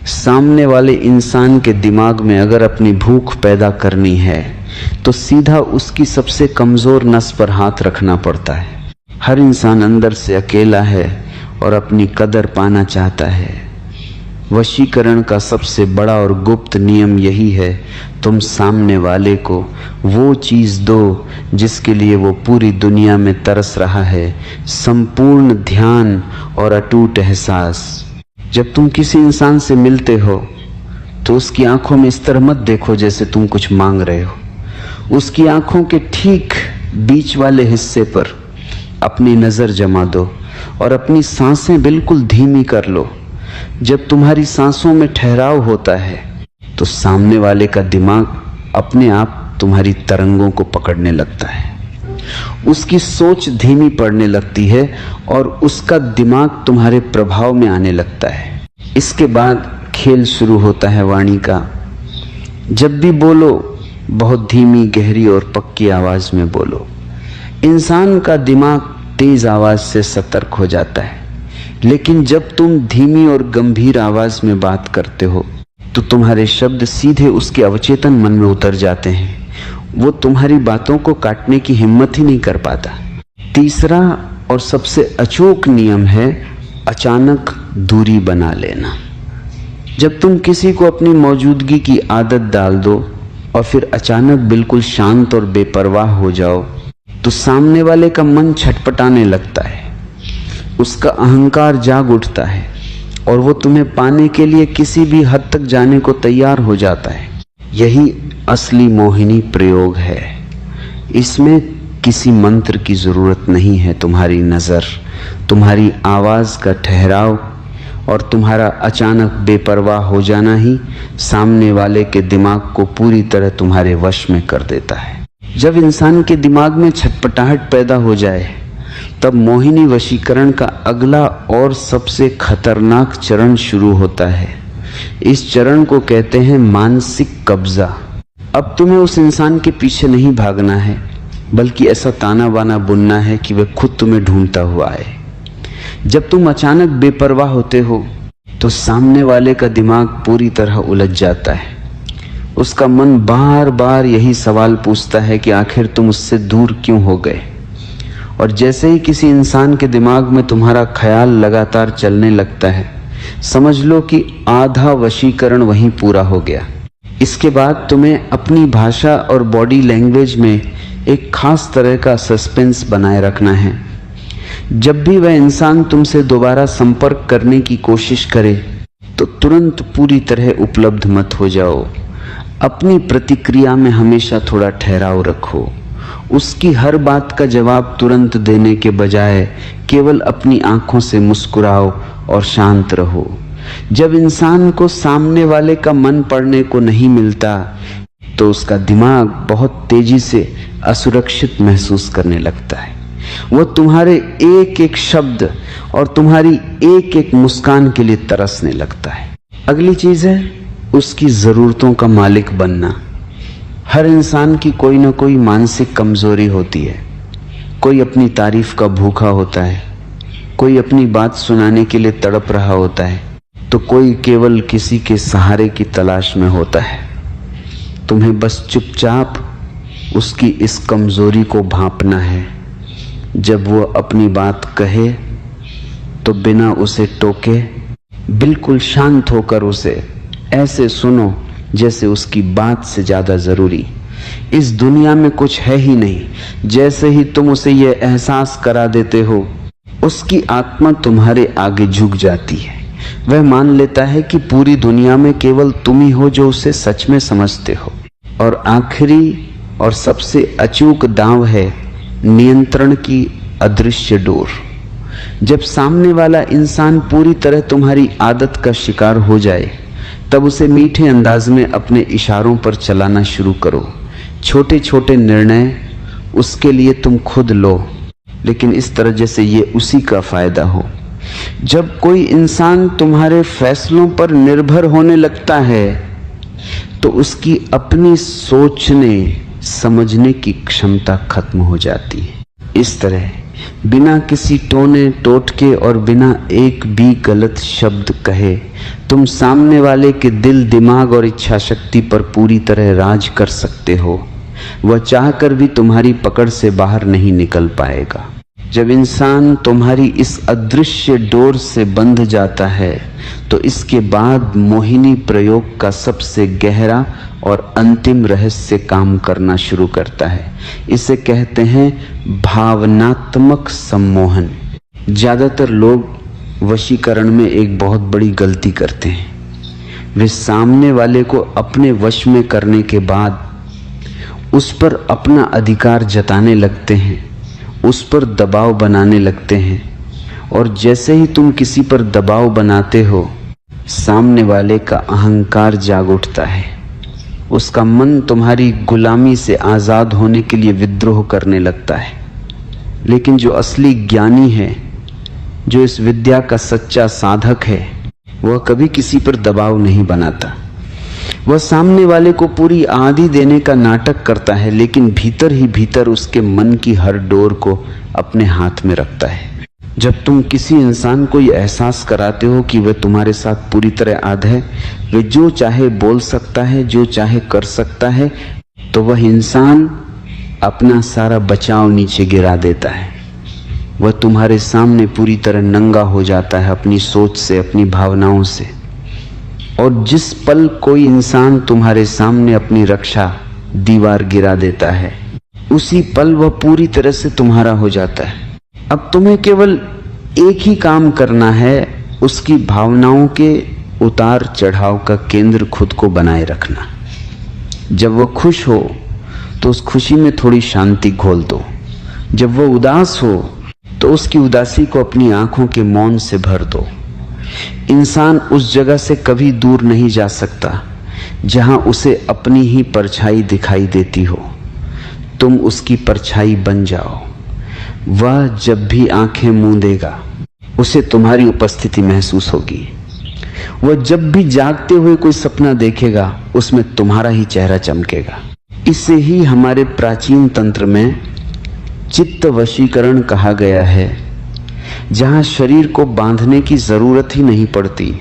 सामने वाले इंसान के दिमाग में अगर अपनी भूख पैदा करनी है तो सीधा उसकी सबसे कमज़ोर नस पर हाथ रखना पड़ता है। हर इंसान अंदर से अकेला है और अपनी कदर पाना चाहता है। वशीकरण का सबसे बड़ा और गुप्त नियम यही है, तुम सामने वाले को वो चीज़ दो जिसके लिए वो पूरी दुनिया में तरस रहा है, संपूर्ण ध्यान और अटूट एहसास। जब तुम किसी इंसान से मिलते हो तो उसकी आंखों में इस तरह मत देखो जैसे तुम कुछ मांग रहे हो। उसकी आंखों के ठीक बीच वाले हिस्से पर अपनी नज़र जमा दो और अपनी सांसें बिल्कुल धीमी कर लो। जब तुम्हारी सांसों में ठहराव होता है तो सामने वाले का दिमाग अपने आप तुम्हारी तरंगों को पकड़ने लगता है, उसकी सोच धीमी पड़ने लगती है और उसका दिमाग तुम्हारे प्रभाव में आने लगता है। इसके बाद खेल शुरू होता है वाणी का। जब भी बोलो बहुत धीमी, गहरी और पक्की आवाज में बोलो। इंसान का दिमाग तेज आवाज से सतर्क हो जाता है, लेकिन जब तुम धीमी और गंभीर आवाज में बात करते हो तो तुम्हारे शब्द सीधे उसके अवचेतन मन में उतर जाते हैं। वो तुम्हारी बातों को काटने की हिम्मत ही नहीं कर पाता। तीसरा और सबसे अचूक नियम है अचानक दूरी बना लेना। जब तुम किसी को अपनी मौजूदगी की आदत डाल दो और फिर अचानक बिल्कुल शांत और बेपरवाह हो जाओ तो सामने वाले का मन छटपटाने लगता है, उसका अहंकार जाग उठता है और वो तुम्हें पाने के लिए किसी भी हद तक जाने को तैयार हो जाता है। यही असली मोहिनी प्रयोग है। इसमें किसी मंत्र की जरूरत नहीं है। तुम्हारी नज़र, तुम्हारी आवाज़ का ठहराव और तुम्हारा अचानक बेपरवाह हो जाना ही सामने वाले के दिमाग को पूरी तरह तुम्हारे वश में कर देता है। जब इंसान के दिमाग में छटपटाहट पैदा हो जाए तब मोहिनी वशीकरण का अगला और सबसे खतरनाक चरण शुरू होता है। इस चरण को कहते हैं मानसिक कब्जा। अब तुम्हें उस इंसान के पीछे नहीं भागना है, बल्कि ऐसा ताना बाना बुनना है कि वह खुद तुम्हें ढूंढता हुआ आए। जब तुम अचानक बेपरवाह होते हो तो सामने वाले का दिमाग पूरी तरह उलझ जाता है। उसका मन बार बार यही सवाल पूछता है कि आखिर तुम उससे दूर क्यों हो गए। और जैसे ही किसी इंसान के दिमाग में तुम्हारा ख्याल लगातार चलने लगता है, समझ लो कि आधा वशीकरण वहीं पूरा हो गया। इसके बाद तुम्हें अपनी भाषा और बॉडी लैंग्वेज में एक खास तरह का सस्पेंस बनाए रखना है। जब भी वह इंसान तुमसे दोबारा संपर्क करने की कोशिश करे तो तुरंत पूरी तरह उपलब्ध मत हो जाओ। अपनी प्रतिक्रिया में हमेशा थोड़ा ठहराव रखो। उसकी हर बात का जवाब तुरंत देने के बजाय केवल अपनी आंखों से मुस्कुराओ और शांत रहो। जब इंसान को सामने वाले का मन पढ़ने को नहीं मिलता तो उसका दिमाग बहुत तेजी से असुरक्षित महसूस करने लगता है। वह तुम्हारे एक एक शब्द और तुम्हारी एक एक मुस्कान के लिए तरसने लगता है। अगली चीज है उसकी जरूरतों का मालिक बनना। हर इंसान की कोई ना कोई मानसिक कमजोरी होती है। कोई अपनी तारीफ का भूखा होता है, कोई अपनी बात सुनाने के लिए तड़प रहा होता है, तो कोई केवल किसी के सहारे की तलाश में होता है। तुम्हें बस चुपचाप उसकी इस कमजोरी को भांपना है। जब वो अपनी बात कहे तो बिना उसे टोके बिल्कुल शांत होकर उसे ऐसे सुनो जैसे उसकी बात से ज्यादा जरूरी इस दुनिया में कुछ है ही नहीं। जैसे ही तुम उसे यह एहसास करा देते हो, उसकी आत्मा तुम्हारे आगे झुक जाती है। वह मान लेता है कि पूरी दुनिया में केवल तुम ही हो जो उसे सच में समझते हो। और आखिरी और सबसे अचूक दांव है नियंत्रण की अदृश्य डोर। जब सामने वाला इंसान पूरी तरह तुम्हारी आदत का शिकार हो जाए तब उसे मीठे अंदाज में अपने इशारों पर चलाना शुरू करो। छोटे छोटे निर्णय उसके लिए तुम खुद लो, लेकिन इस तरह जैसे ये उसी का फायदा हो। जब कोई इंसान तुम्हारे फैसलों पर निर्भर होने लगता है तो उसकी अपनी सोचने समझने की क्षमता खत्म हो जाती है। इस तरह बिना किसी टोने टोटके और बिना एक भी गलत शब्द कहे तुम सामने वाले के दिल, दिमाग और इच्छा शक्ति पर पूरी तरह राज कर सकते हो। वह चाहकर भी तुम्हारी पकड़ से बाहर नहीं निकल पाएगा। जब इंसान तुम्हारी इस अदृश्य डोर से बंध जाता है तो इसके बाद मोहिनी प्रयोग का सबसे गहरा और अंतिम रहस्य काम करना शुरू करता है। इसे कहते हैं भावनात्मक सम्मोहन। ज्यादातर लोग वशीकरण में एक बहुत बड़ी गलती करते हैं। वे सामने वाले को अपने वश में करने के बाद उस पर अपना अधिकार जताने लगते हैं, उस पर दबाव बनाने लगते हैं, और जैसे ही तुम किसी पर दबाव बनाते हो सामने वाले का अहंकार जाग उठता है। उसका मन तुम्हारी गुलामी से आज़ाद होने के लिए विद्रोह करने लगता है। लेकिन जो असली ज्ञानी है, जो इस विद्या का सच्चा साधक है, वह कभी किसी पर दबाव नहीं बनाता। वह सामने वाले को पूरी आदि देने का नाटक करता है, लेकिन भीतर ही भीतर उसके मन की हर डोर को अपने हाथ में रखता है। जब तुम किसी इंसान को यह एहसास कराते हो कि वह तुम्हारे साथ पूरी तरह आध है, वह जो चाहे बोल सकता है, जो चाहे कर सकता है, तो वह इंसान अपना सारा बचाव नीचे गिरा देता है। वह तुम्हारे सामने पूरी तरह नंगा हो जाता है अपनी सोच से, अपनी भावनाओं से। और जिस पल कोई इंसान तुम्हारे सामने अपनी रक्षा दीवार गिरा देता है, उसी पल वह पूरी तरह से तुम्हारा हो जाता है। अब तुम्हें केवल एक ही काम करना है, उसकी भावनाओं के उतार चढ़ाव का केंद्र खुद को बनाए रखना। जब वह खुश हो तो उस खुशी में थोड़ी शांति घोल दो। जब वह उदास हो तो उसकी उदासी को अपनी आंखों के मौन से भर दो। इंसान उस जगह से कभी दूर नहीं जा सकता जहां उसे अपनी ही परछाई दिखाई देती हो। तुम उसकी परछाई बन जाओ। वह जब भी आंखें मूंदेगा उसे तुम्हारी उपस्थिति महसूस होगी। वह जब भी जागते हुए कोई सपना देखेगा उसमें तुम्हारा ही चेहरा चमकेगा। इसे ही हमारे प्राचीन तंत्र में चित्त वशीकरण कहा गया है, जहां शरीर को बांधने की जरूरत ही नहीं पड़ती।